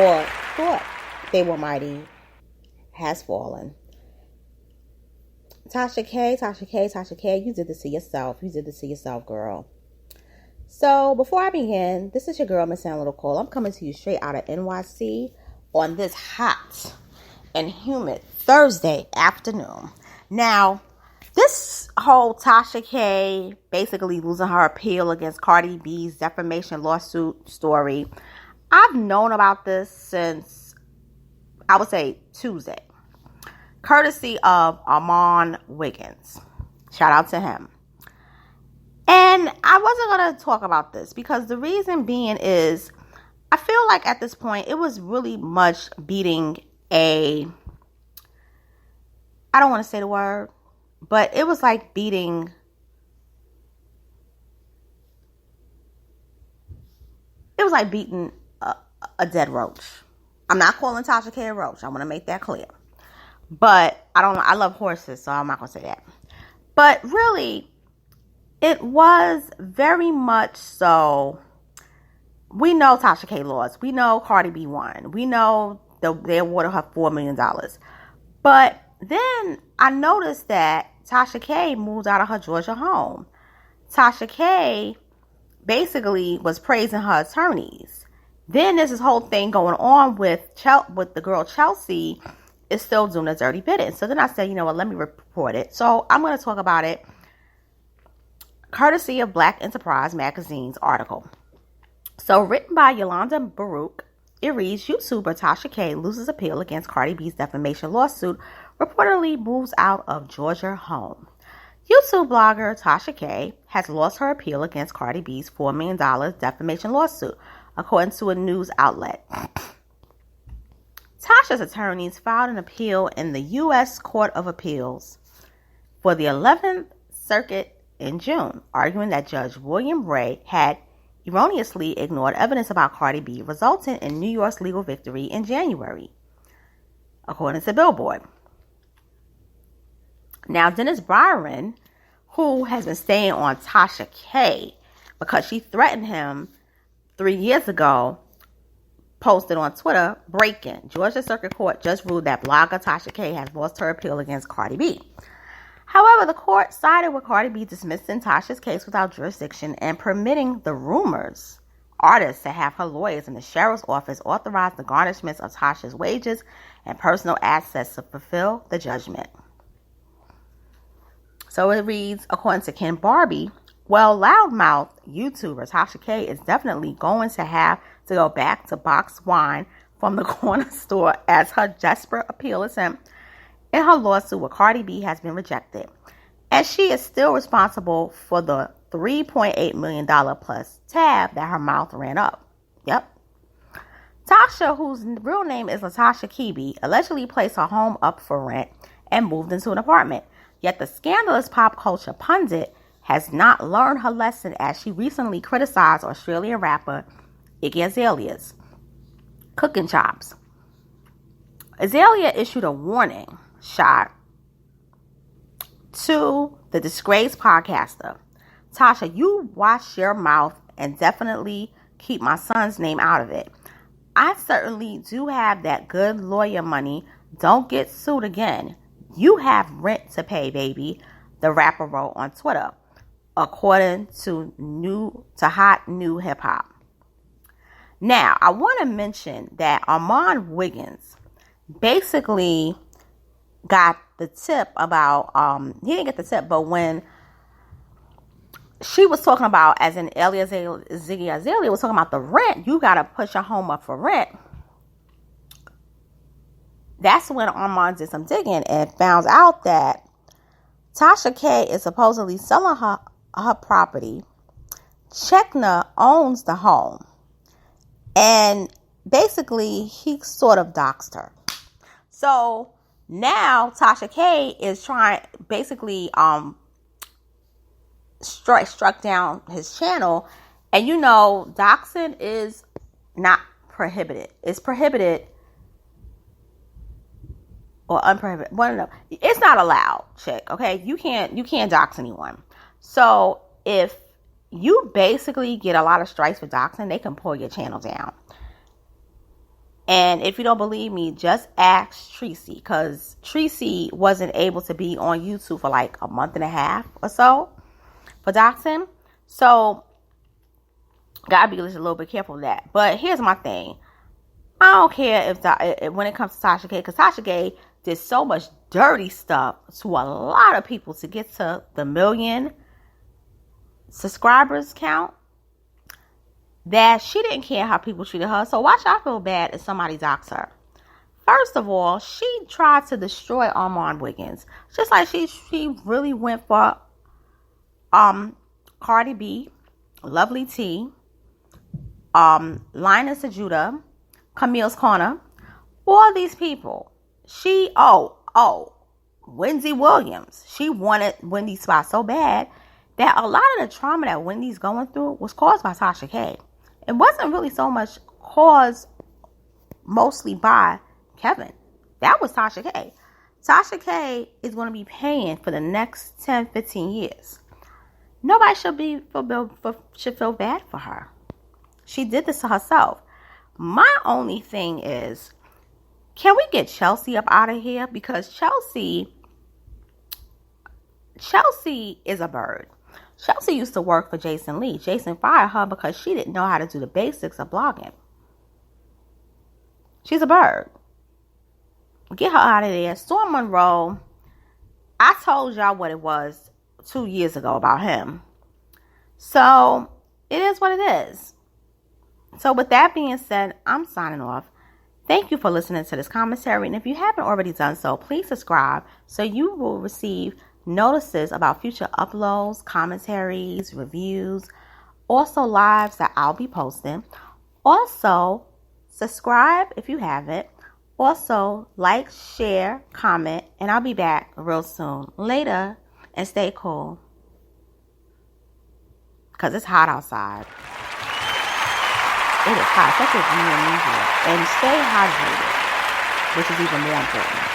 or thought they were mighty has fallen. Tasha K, Tasha K, Tasha K, you did this to yourself. You did this to yourself, girl. So before I begin, this is your girl, Miss Little Cole. I'm coming to you straight out of NYC on this hot and humid Thursday afternoon. Now, this whole Tasha K basically losing her appeal against Cardi B's defamation lawsuit story, I've known about this since, I would say, Tuesday. Courtesy of Armand Wiggins. Shout out to him. And I wasn't going to talk about this because the reason being is I feel like at this point it was really much beating I don't want to say the word, but it was like beating a dead roach. I'm not calling Tasha K a roach. I want to make that clear. But I love horses, so I'm not going to say that. But really, it was very much so. We know Tasha K lost. We know Cardi B won. We know they awarded her $4 million. But then I noticed that Tasha K moved out of her Georgia home. Tasha K basically was praising her attorneys. Then there's this whole thing going on with the girl Chelsea is still doing a dirty bidding. So then I said, you know what, let me report it. So I'm going to talk about it courtesy of Black Enterprise Magazine's article. So written by Yolanda Baruch, it reads, YouTuber Tasha K loses appeal against Cardi B's defamation lawsuit, reportedly moves out of Georgia home. YouTube blogger Tasha K has lost her appeal against Cardi B's $4 million defamation lawsuit, according to a news outlet. Tasha's attorneys filed an appeal in the U.S. Court of Appeals for the 11th Circuit in June, arguing that Judge William Ray had erroneously ignored evidence about Cardi B, resulting in New York's legal victory in January, according to Billboard. Now, Dennis Byron, who has been staying on Tasha K because she threatened him 3 years ago, posted on Twitter, breaking. Georgia Circuit Court just ruled that blogger Tasha K has lost her appeal against Cardi B. However, the court sided with Cardi B dismissing Tasha's case without jurisdiction and permitting the rumors artists to have her lawyers in the sheriff's office authorize the garnishments of Tasha's wages and personal assets to fulfill the judgment. So it reads, according to Ken Barbie, well, loudmouth YouTuber Tasha K is definitely going to have to go back to box wine from the corner store as her desperate appeal attempt in her lawsuit with Cardi B has been rejected. And she is still responsible for the $3.8 million plus tab that her mouth ran up. Yep. Tasha, whose real name is Latasha Kibi, allegedly placed her home up for rent and moved into an apartment. Yet the scandalous pop culture pundit has not learned her lesson as she recently criticized Australian rapper Iggy Azalea's cooking chops. Azalea issued a warning shot to the disgraced podcaster. Tasha, you wash your mouth and definitely keep my son's name out of it. I certainly do have that good lawyer money. Don't get sued again. You have rent to pay, baby, the rapper wrote on Twitter, according to Hot New Hip Hop. Now, I want to mention that Armand Wiggins basically got the tip about, he didn't get the tip, but when she was talking about, as in Ziggy Azalea was talking about the rent, you got to push your home up for rent. That's when Armand did some digging and found out that Tasha K is supposedly selling her property. Chekna owns the home. And basically, he sort of doxed her. So now Tasha K is basically struck down his channel. And you know, doxing is not prohibited. It's prohibited or unprohibited. Well, no, it's not allowed, chick. Okay, you can't dox anyone. So if you basically get a lot of strikes for doxing, they can pull your channel down. And if you don't believe me, just ask Tracy, because Tracy wasn't able to be on YouTube for like a month and a half or so for doxing. So, gotta be just a little bit careful of that. But here's my thing. I don't care if when it comes to Tasha K, because Tasha K did so much dirty stuff to a lot of people to get to the 1 million subscribers count, that she didn't care how people treated her. So why should I feel bad if somebody doxed her? First of all, she tried to destroy Armand Wiggins. Just like she really went for Cardi B, Lovely T, Linus Ajuda, Camille's Corner, all these people. Wendy Williams. She wanted Wendy's spot so bad that a lot of the trauma that Wendy's going through was caused by Tasha K. It wasn't really so much caused mostly by Kevin. That was Tasha K. Tasha K is going to be paying for the next 10, 15 years. Nobody should feel bad for her. She did this to herself. My only thing is, can we get Chelsea up out of here? Because Chelsea is a bird. Chelsea used to work for Jason Lee. Jason fired her because she didn't know how to do the basics of blogging. She's a bird. Get her out of there. Storm Monroe, I told y'all what it was 2 years ago about him. So, it is what it is. So, with that being said, I'm signing off. Thank you for listening to this commentary. And if you haven't already done so, please subscribe so you will receive notices about future uploads, commentaries, reviews, also lives that I'll be posting. Also, subscribe if you haven't. Also, like, share, comment, and I'll be back real soon. Later, and stay cool. Because it's hot outside. It is hot, especially if you're in New York. And stay hydrated, which is even more important.